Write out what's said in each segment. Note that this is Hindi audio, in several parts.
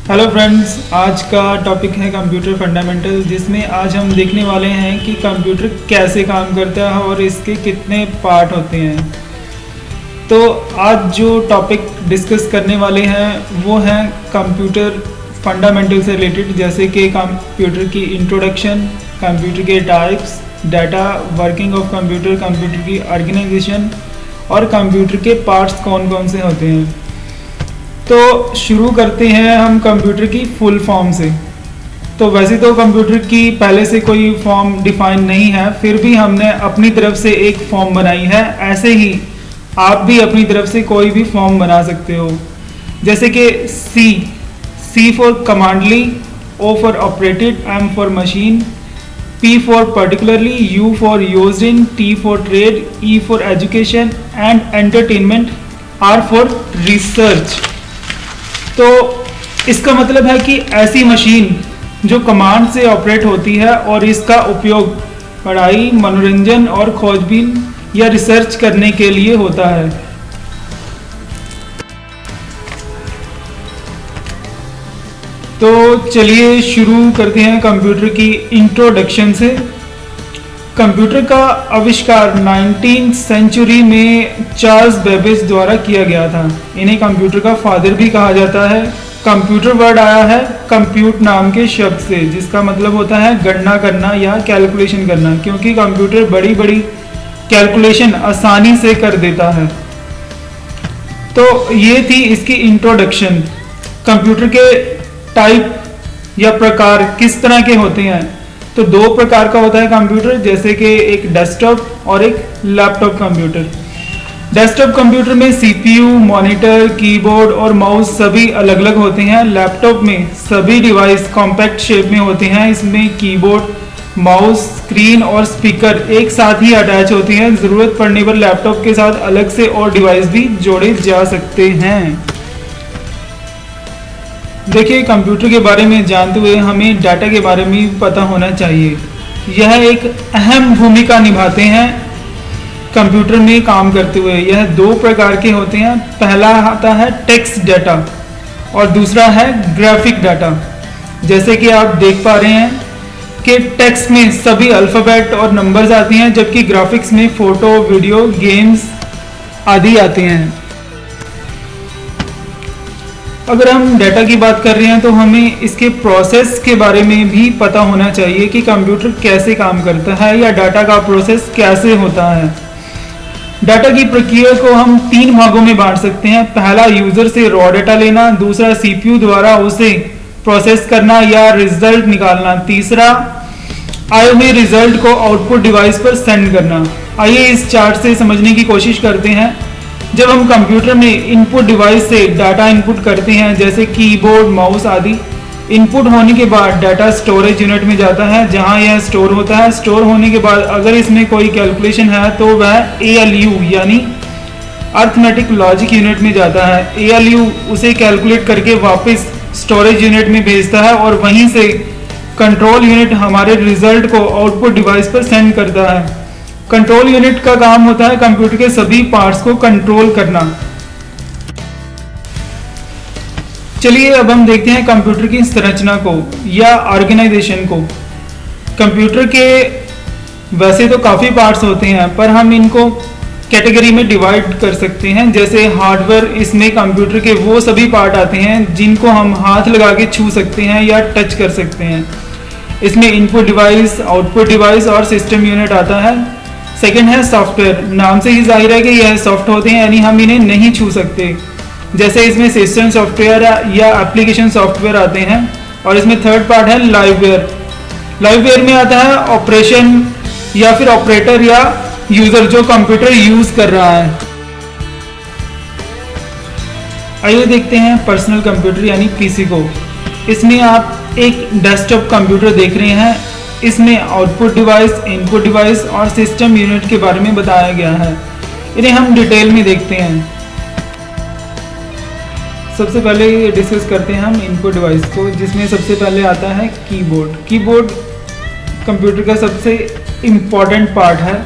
हेलो फ्रेंड्स, आज का टॉपिक है कंप्यूटर फंडामेंटल, जिसमें आज हम देखने वाले हैं कि कंप्यूटर कैसे काम करता है और इसके कितने पार्ट होते हैं। तो आज जो टॉपिक डिस्कस करने वाले हैं वो हैं कंप्यूटर फंडामेंटल से रिलेटेड, जैसे कि कंप्यूटर की इंट्रोडक्शन, कंप्यूटर के types, data, working of computer, computer की ऑर्गेनाइजेशन और कंप्यूटर के पार्ट्स कौन कौन से होते हैं। तो शुरू करते हैं हम कंप्यूटर की फुल फॉर्म से। तो वैसे तो कंप्यूटर की पहले से कोई फॉर्म डिफाइन नहीं है, फिर भी हमने अपनी तरफ से एक फॉर्म बनाई है। ऐसे ही आप भी अपनी तरफ से कोई भी फॉर्म बना सकते हो, जैसे कि C for commonly, O for operated, M for machine, P for particularly, U for used in, T for trade, E for education and entertainment, R for research। तो इसका मतलब है कि ऐसी मशीन जो कमांड से ऑपरेट होती है और इसका उपयोग पढ़ाई, मनोरंजन और खोजबीन या रिसर्च करने के लिए होता है। तो चलिए शुरू करते हैं कंप्यूटर की इंट्रोडक्शन से। कंप्यूटर का आविष्कार 19th सेंचुरी में चार्ल्स बेबेज द्वारा किया गया था। इन्हें कंप्यूटर का फादर भी कहा जाता है। कंप्यूटर वर्ड आया है कंप्यूट नाम के शब्द से, जिसका मतलब होता है गणना करना या कैलकुलेशन करना, क्योंकि कंप्यूटर बड़ी बड़ी कैलकुलेशन आसानी से कर देता है। तो ये थी इसकी इंट्रोडक्शन। कंप्यूटर के टाइप या प्रकार किस तरह के होते हैं, तो दो प्रकार का होता है कंप्यूटर, जैसे कि एक डेस्कटॉप और एक लैपटॉप कंप्यूटर। डेस्कटॉप कंप्यूटर में सीपीयू, मॉनिटर, कीबोर्ड और माउस सभी अलग अलग होते हैं। लैपटॉप में सभी डिवाइस कॉम्पैक्ट शेप में होते हैं। इसमें कीबोर्ड, माउस, स्क्रीन और स्पीकर एक साथ ही अटैच होते हैं। जरूरत पड़ने पर लैपटॉप के साथ अलग से और डिवाइस भी जोड़े जा सकते हैं। देखिए, कंप्यूटर के बारे में जानते हुए हमें डाटा के बारे में भी पता होना चाहिए। यह एक अहम भूमिका निभाते हैं कंप्यूटर में काम करते हुए। यह दो प्रकार के होते हैं। पहला आता है टेक्स्ट डाटा और दूसरा है ग्राफिक डाटा। जैसे कि आप देख पा रहे हैं कि टेक्स्ट में सभी अल्फ़ाबेट और नंबर्स आती हैं, जबकि ग्राफिक्स में फोटो, वीडियो, गेम्स आदि आते हैं। अगर हम डाटा की बात कर रहे हैं तो हमें इसके प्रोसेस के बारे में भी पता होना चाहिए कि कंप्यूटर कैसे काम करता है या डाटा का प्रोसेस कैसे होता है। डाटा की प्रक्रिया को हम तीन भागों में बांट सकते हैं। पहला, यूजर से रॉ डाटा लेना। दूसरा, सीपीयू द्वारा उसे प्रोसेस करना या रिजल्ट निकालना। तीसरा, आए हुए रिजल्ट को आउटपुट डिवाइस पर सेंड करना। आइए इस चार्ट से समझने की कोशिश करते हैं। जब हम कंप्यूटर में इनपुट डिवाइस से डाटा इनपुट करते हैं, जैसे कीबोर्ड, माउस आदि, इनपुट होने के बाद डाटा स्टोरेज यूनिट में जाता है, जहां यह स्टोर होता है। स्टोर होने के बाद अगर इसमें कोई कैलकुलेशन है तो वह ALU यानी अर्थमेटिक लॉजिक यूनिट में जाता है। ALU उसे कैलकुलेट करके वापस स्टोरेज यूनिट में भेजता है और वहीं से कंट्रोल यूनिट हमारे रिजल्ट को आउटपुट डिवाइस पर सेंड करता है। कंट्रोल यूनिट का काम होता है कंप्यूटर के सभी पार्ट्स को कंट्रोल करना। चलिए अब हम देखते हैं कंप्यूटर की संरचना को या ऑर्गेनाइजेशन को। कंप्यूटर के वैसे तो काफ़ी पार्ट्स होते हैं, पर हम इनको कैटेगरी में डिवाइड कर सकते हैं। जैसे हार्डवेयर, इसमें कंप्यूटर के वो सभी पार्ट आते हैं जिनको हम हाथ लगा के छू सकते हैं या टच कर सकते हैं। इसमें इनपुट डिवाइस, आउटपुट डिवाइस और सिस्टम यूनिट आता है। सेकेंड है सॉफ्टवेयर। नाम से ही जाहिर है कि यह सॉफ्ट होते हैं, यानी हम इन्हें नहीं छू सकते। जैसे इसमें सिस्टम सॉफ्टवेयर या एप्लीकेशन सॉफ्टवेयर आते हैं। और इसमें थर्ड पार्ट है लाइववेयर। लाइववेयर में आता है ऑपरेशन या फिर ऑपरेटर या यूजर जो कंप्यूटर यूज कर रहा है। आइए देखते हैं पर्सनल कंप्यूटर यानी पीसी को। इसमें आप एक डेस्कटॉप कंप्यूटर देख रहे हैं। इसमें आउटपुट डिवाइस, इनपुट डिवाइस और सिस्टम यूनिट के बारे में बताया गया है। इन्हें हम डिटेल में देखते हैं। सबसे पहले डिस्कस करते हैं हम इनपुट डिवाइस को, जिसमें सबसे पहले आता है कीबोर्ड। कीबोर्ड कंप्यूटर का सबसे इम्पॉर्टेंट पार्ट है,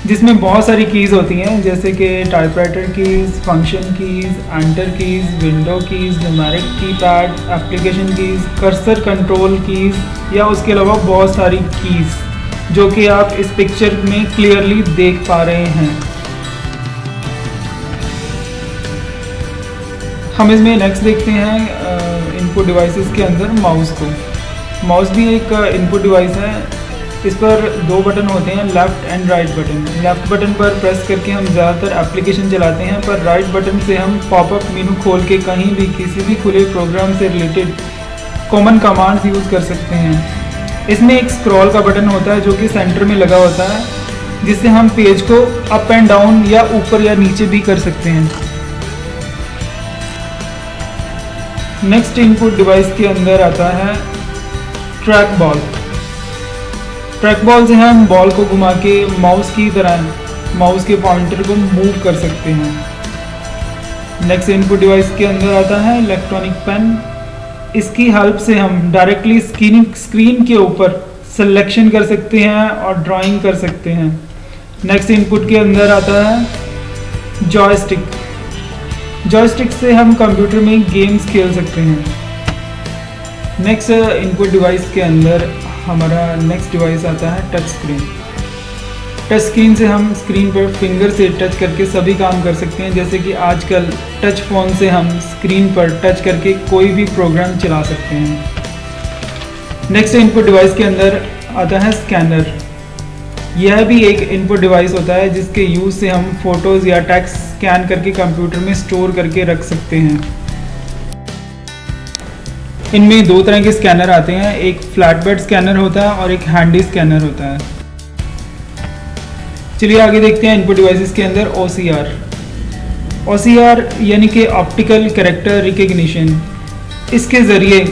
जिसमें बहुत सारी कीज़ होती हैं, जैसे कि typewriter keys, function keys, enter keys, window keys, numeric keypad, application keys, cursor control keys या उसके अलावा बहुत सारी कीज़ जो कि आप इस पिक्चर में क्लियरली देख पा रहे हैं। हम इसमें नेक्स्ट देखते हैं इनपुट डिवाइसेस के अंदर माउस को। माउस भी एक इनपुट डिवाइस है। इस पर दो बटन होते हैं, left and right button. Left button पर प्रेस करके हम ज़्यादातर एप्लीकेशन चलाते हैं, पर राइट बटन से हम पॉपअप मेनू खोल के कहीं भी किसी भी खुले प्रोग्राम से रिलेटेड कॉमन कमांड्स यूज़ कर सकते हैं। इसमें एक स्क्रॉल का बटन होता है जो कि सेंटर में लगा होता है, जिससे हम पेज को अप एंड डाउन या ऊपर या नीचे भी कर सकते हैं। नेक्स्ट इनपुट डिवाइस के अंदर आता है ट्रैक बॉल। ट्रैक बॉल से हम बॉल को घुमा के माउस की तरह माउस के पॉइंटर को मूव कर सकते हैं। नेक्स्ट इनपुट डिवाइस के अंदर आता है इलेक्ट्रॉनिक पेन। इसकी हेल्प से हम डायरेक्टली स्क्रीन के ऊपर सिलेक्शन कर सकते हैं और ड्राइंग कर सकते हैं। नेक्स्ट इनपुट के अंदर आता है जॉयस्टिक। जॉयस्टिक से हम कंप्यूटर में गेम्स खेल सकते हैं। नेक्स्ट इनपुट डिवाइस के अंदर हमारा नेक्स्ट डिवाइस आता है टच स्क्रीन। टच स्क्रीन से हम स्क्रीन पर फिंगर से टच करके सभी काम कर सकते हैं, जैसे कि आजकल टच फ़ोन से हम स्क्रीन पर टच करके कोई भी प्रोग्राम चला सकते हैं। नेक्स्ट इनपुट डिवाइस के अंदर आता है स्कैनर। यह भी एक इनपुट डिवाइस होता है जिसके यूज़ से हम फ़ोटोज़ या टेक्स्ट स्कैन करके कंप्यूटर में स्टोर करके रख सकते हैं। इनमें दो तरह के स्कैनर आते हैं, एक फ्लैट बेड स्कैनर होता है और एक हैंडी स्कैनर होता है। चलिए आगे देखते हैं इनपुट डिवाइसेस के अंदर OCR। OCR यानी कि ऑप्टिकल कैरेक्टर रिकग्निशन। इसके ज़रिए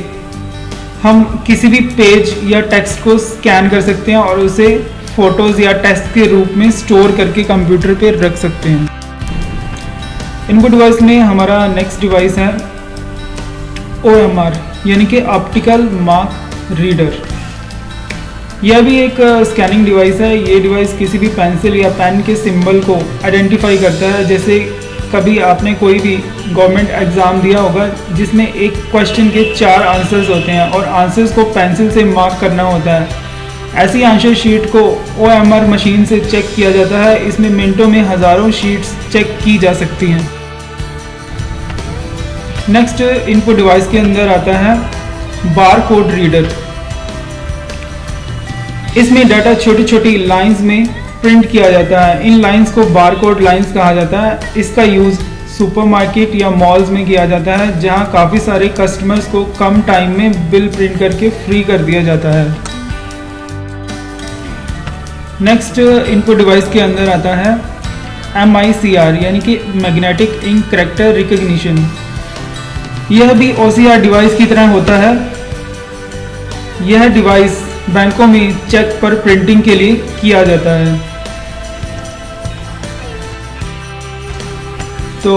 हम किसी भी पेज या टेक्स्ट को स्कैन कर सकते हैं और उसे फ़ोटोज़ या टेक्स्ट के रूप में स्टोर करके कंप्यूटर पे रख सकते हैं। इनपुट डिवाइस में हमारा नेक्स्ट डिवाइस है OMR यानी कि ऑप्टिकल मार्क रीडर। यह भी एक स्कैनिंग डिवाइस है। ये डिवाइस किसी भी पेंसिल या पेन के सिंबल को आइडेंटिफाई करता है। जैसे कभी आपने कोई भी गवर्नमेंट एग्ज़ाम दिया होगा जिसमें एक क्वेश्चन के 4 आंसर्स होते हैं और आंसर्स को पेंसिल से मार्क करना होता है। ऐसी आंसर शीट को OMR मशीन से चेक किया जाता है। इसमें मिनटों में हज़ारों शीट्स चेक की जा सकती हैं। नेक्स्ट इनपुट डिवाइस के अंदर आता है बार कोड रीडर। इसमें डाटा छोटी छोटी लाइंस में प्रिंट किया जाता है। इन लाइंस को बार कोड लाइंस कहा जाता है। इसका यूज़ सुपरमार्केट या मॉल्स में किया जाता है, जहां काफ़ी सारे कस्टमर्स को कम टाइम में बिल प्रिंट करके फ्री कर दिया जाता है। नेक्स्ट इनपुट डिवाइस के अंदर आता है MICR यानी कि मैग्नेटिक इंक कैरेक्टर रिकग्निशन। यह भी OCR डिवाइस की तरह होता है। यह डिवाइस बैंकों में चेक पर प्रिंटिंग के लिए किया जाता है। तो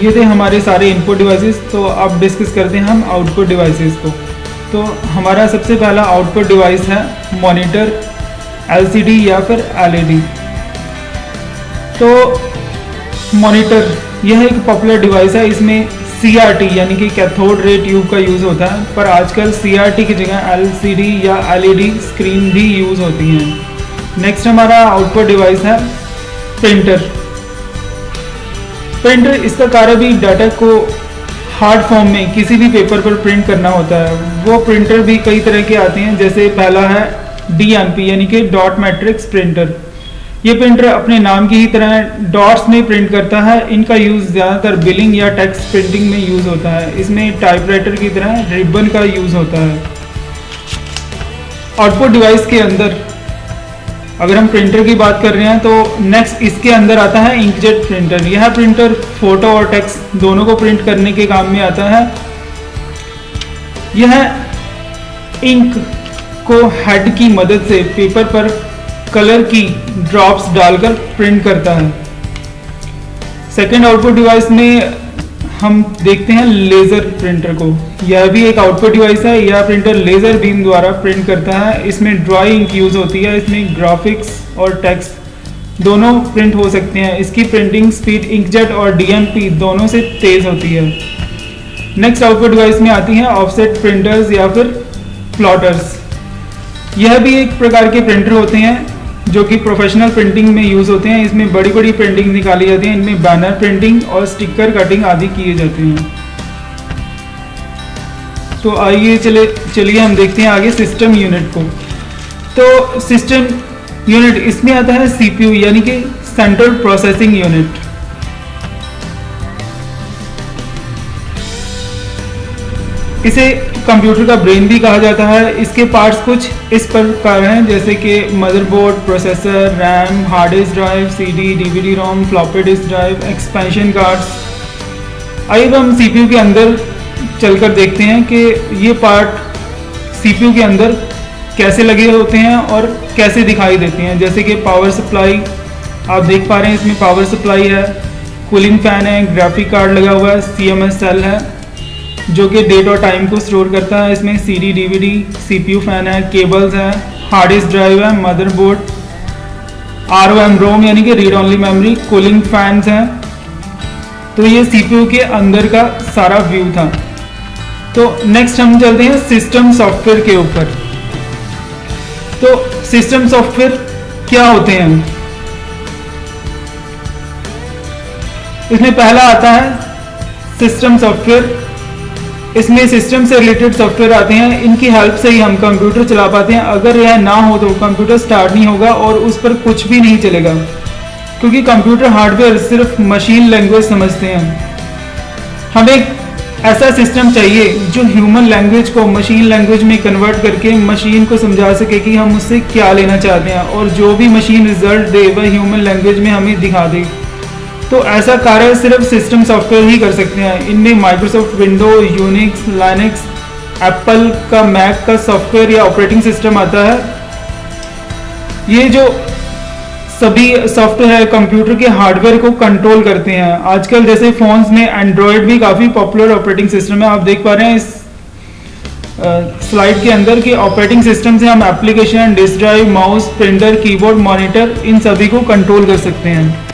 ये थे हमारे सारे इनपुट डिवाइसेस। तो अब डिस्कस करते हैं हम आउटपुट डिवाइसेस को। तो हमारा सबसे पहला आउटपुट डिवाइस है मॉनिटर, LCD या फिर LED। तो मॉनिटर यह एक पॉपुलर डिवाइस है। इसमें CRT यानी कि कैथोड रे ट्यूब का यूज़ होता है, पर आजकल CRT की जगह LCD या LED स्क्रीन भी यूज़ होती हैं। नेक्स्ट हमारा आउटपुट डिवाइस है प्रिंटर। प्रिंटर इसका कार्य भी डाटा को हार्ड फॉर्म में किसी भी पेपर पर प्रिंट करना होता है। वो प्रिंटर भी कई तरह के आते हैं, जैसे पहला है DMP यानी कि डॉट मैट्रिक्स प्रिंटर। ये प्रिंटर अपने नाम की ही तरह डॉट्स में प्रिंट करता है। इनका यूज़ ज़्यादातर बिलिंग या टेक्स्ट प्रिंटिंग में यूज़ होता है। इसमें टाइपराइटर की तरह रिबन का यूज़ होता है। आउटपुट डिवाइस के अंदर अगर हम प्रिंटर की बात कर रहे हैं तो नेक्स्ट इसके अंदर आता है इंकजेट प्रिंटर। यह प्रिंटर फोटो और टेक्स्ट दोनों को प्रिंट करने के काम में आता है। यह इंक को हेड की मदद से पेपर पर कलर की ड्रॉप्स डालकर प्रिंट करता है। सेकेंड आउटपुट डिवाइस में हम देखते हैं लेज़र प्रिंटर को। यह भी एक आउटपुट डिवाइस है। यह प्रिंटर लेज़र बीम द्वारा प्रिंट करता है। इसमें ड्राई इंक यूज़ होती है। इसमें ग्राफिक्स और टेक्स्ट दोनों प्रिंट हो सकते हैं। इसकी प्रिंटिंग स्पीड इंकजेट और DMP दोनों से तेज़ होती है। नेक्स्ट आउटपुट डिवाइस में आती हैं ऑफसेट प्रिंटर्स या फिर प्लॉटर्स। यह भी एक प्रकार के प्रिंटर होते हैं जो कि प्रोफेशनल प्रिंटिंग में यूज़ होते हैं। इसमें बड़ी बड़ी प्रिंटिंग निकाली जाती है। इनमें बैनर प्रिंटिंग और स्टिकर कटिंग आदि किए जाते हैं। तो आइए चलिए हम देखते हैं आगे सिस्टम यूनिट को। तो सिस्टम यूनिट इसमें आता है CPU यानी कि सेंट्रल प्रोसेसिंग यूनिट। इसे कंप्यूटर का ब्रेन भी कहा जाता है। इसके पार्ट्स कुछ इस प्रकार हैं, जैसे कि motherboard, processor, RAM, hard disk drive, CD, DVD ROM, floppy disk drive, expansion cards. आइए हम CPU के अंदर चलकर देखते हैं कि ये पार्ट CPU के अंदर कैसे लगे होते हैं और कैसे दिखाई देते हैं। जैसे कि पावर सप्लाई आप देख पा रहे हैं, इसमें पावर सप्लाई है, कूलिंग फैन है, ग्राफिक कार्ड लगा हुआ है, CMS सेल है जो कि डेट और टाइम को स्टोर करता है। इसमें CD, DVD, CPU फैन है, केबल्स है, हार्ड डिस्क ड्राइव है, मदरबोर्ड, ROM रोम यानी कि read only memory, cooling fans हैं। तो ये CPU के अंदर का सारा व्यू था। तो नेक्स्ट हम चलते हैं सिस्टम सॉफ्टवेयर के ऊपर। तो सिस्टम सॉफ्टवेयर क्या होते हैं? इसमें पहला आता है सिस्टम सॉफ्टवेयर। इसमें सिस्टम से रिलेटेड सॉफ्टवेयर आते हैं। इनकी हेल्प से ही हम कंप्यूटर चला पाते हैं। अगर यह ना हो तो कंप्यूटर स्टार्ट नहीं होगा और उस पर कुछ भी नहीं चलेगा, क्योंकि कंप्यूटर हार्डवेयर सिर्फ मशीन लैंग्वेज समझते हैं। हमें ऐसा सिस्टम चाहिए जो ह्यूमन लैंग्वेज को मशीन लैंग्वेज में कन्वर्ट करके मशीन को समझा सके कि हम उससे क्या लेना चाहते हैं, और जो भी मशीन रिजल्ट दे वह ह्यूमन लैंग्वेज में हमें दिखा दे। तो ऐसा कार्य सिर्फ सिस्टम सॉफ्टवेयर ही कर सकते हैं। इनमें Microsoft window, Unix, Linux, Apple का मैक का सॉफ्टवेयर या ऑपरेटिंग सिस्टम आता है। ये जो सभी सॉफ्टवेयर है कंप्यूटर के हार्डवेयर को कंट्रोल करते हैं। आजकल जैसे फोन्स में एंड्रॉयड भी काफ़ी पॉपुलर ऑपरेटिंग सिस्टम है। आप देख पा रहे हैं इस स्लाइड के अंदर कि ऑपरेटिंग सिस्टम से हम application, disk drive, mouse, printer, keyboard, monitor इन सभी को कंट्रोल कर सकते हैं।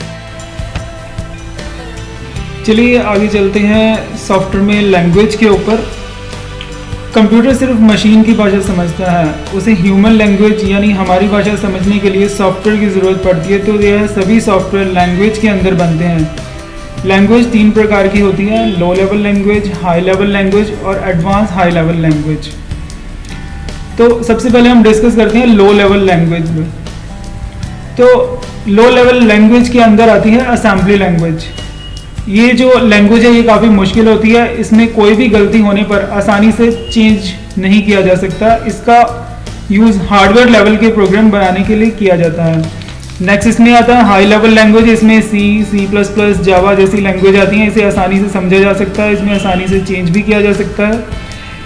चलिए आगे चलते हैं सॉफ्टवेयर में लैंग्वेज के ऊपर। कंप्यूटर सिर्फ मशीन की भाषा समझता है, उसे ह्यूमन लैंग्वेज यानी हमारी भाषा समझने के लिए सॉफ्टवेयर की ज़रूरत पड़ती है। तो यह सभी सॉफ्टवेयर लैंग्वेज के अंदर बनते हैं। लैंग्वेज 3 प्रकार की होती है: low level language, high level language और एडवांस हाई लेवल लैंग्वेज। तो सबसे पहले हम डिस्कस करते हैं लो लेवल लैंग्वेज में। तो लो लेवल लैंग्वेज के अंदर आती है असेंबली लैंग्वेज। ये जो लैंग्वेज है ये काफ़ी मुश्किल होती है। इसमें कोई भी गलती होने पर आसानी से चेंज नहीं किया जा सकता। इसका यूज़ हार्डवेयर लेवल के प्रोग्राम बनाने के लिए किया जाता है। नेक्स्ट इसमें आता है हाई लेवल लैंग्वेज। इसमें C++, जावा जैसी लैंग्वेज आती हैं। इसे आसानी से समझा जा सकता है, इसमें आसानी से चेंज भी किया जा सकता है।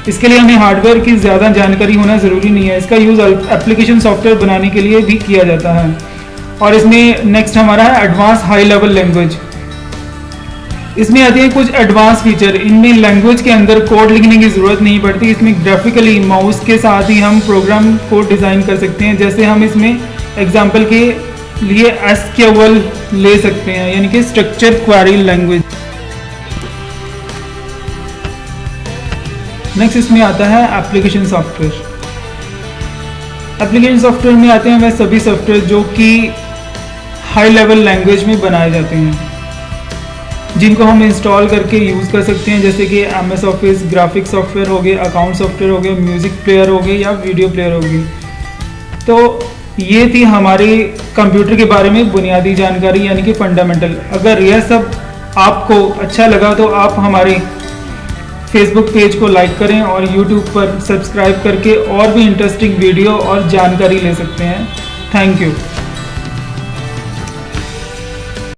इसके लिए हमें हार्डवेयर की ज़्यादा जानकारी होना ज़रूरी नहीं है। इसका यूज़ एप्लीकेशन सॉफ्टवेयर बनाने के लिए भी किया जाता है। और इसमें नेक्स्ट हमारा है एडवांस हाई लेवल लैंग्वेज। इसमें आती है कुछ एडवांस फीचर। इनमें लैंग्वेज के अंदर कोड लिखने की ज़रूरत नहीं पड़ती। इसमें ग्राफिकली माउस के साथ ही हम प्रोग्राम को डिज़ाइन कर सकते हैं। जैसे हम इसमें एग्जांपल के लिए SQL ले सकते हैं, यानी कि स्ट्रक्चर क्वेरी लैंग्वेज। नेक्स्ट इसमें आता है एप्लीकेशन सॉफ्टवेयर। एप्लीकेशन सॉफ्टवेयर में आते हैं वह सभी सॉफ्टवेयर जो कि हाई लेवल लैंग्वेज में बनाए जाते हैं, जिनको हम इंस्टॉल करके यूज़ कर सकते हैं। जैसे कि MS ऑफिस, ग्राफिक सॉफ्टवेयर हो गए, अकाउंट सॉफ्टवेयर हो गए, म्यूज़िक प्लेयर हो गए या वीडियो प्लेयर हो गई। तो ये थी हमारे कंप्यूटर के बारे में बुनियादी जानकारी, यानी कि फंडामेंटल। अगर यह सब आपको अच्छा लगा तो आप हमारे फेसबुक पेज को लाइक करें और यूट्यूब पर सब्सक्राइब करके और भी इंटरेस्टिंग वीडियो और जानकारी ले सकते हैं। Thank you.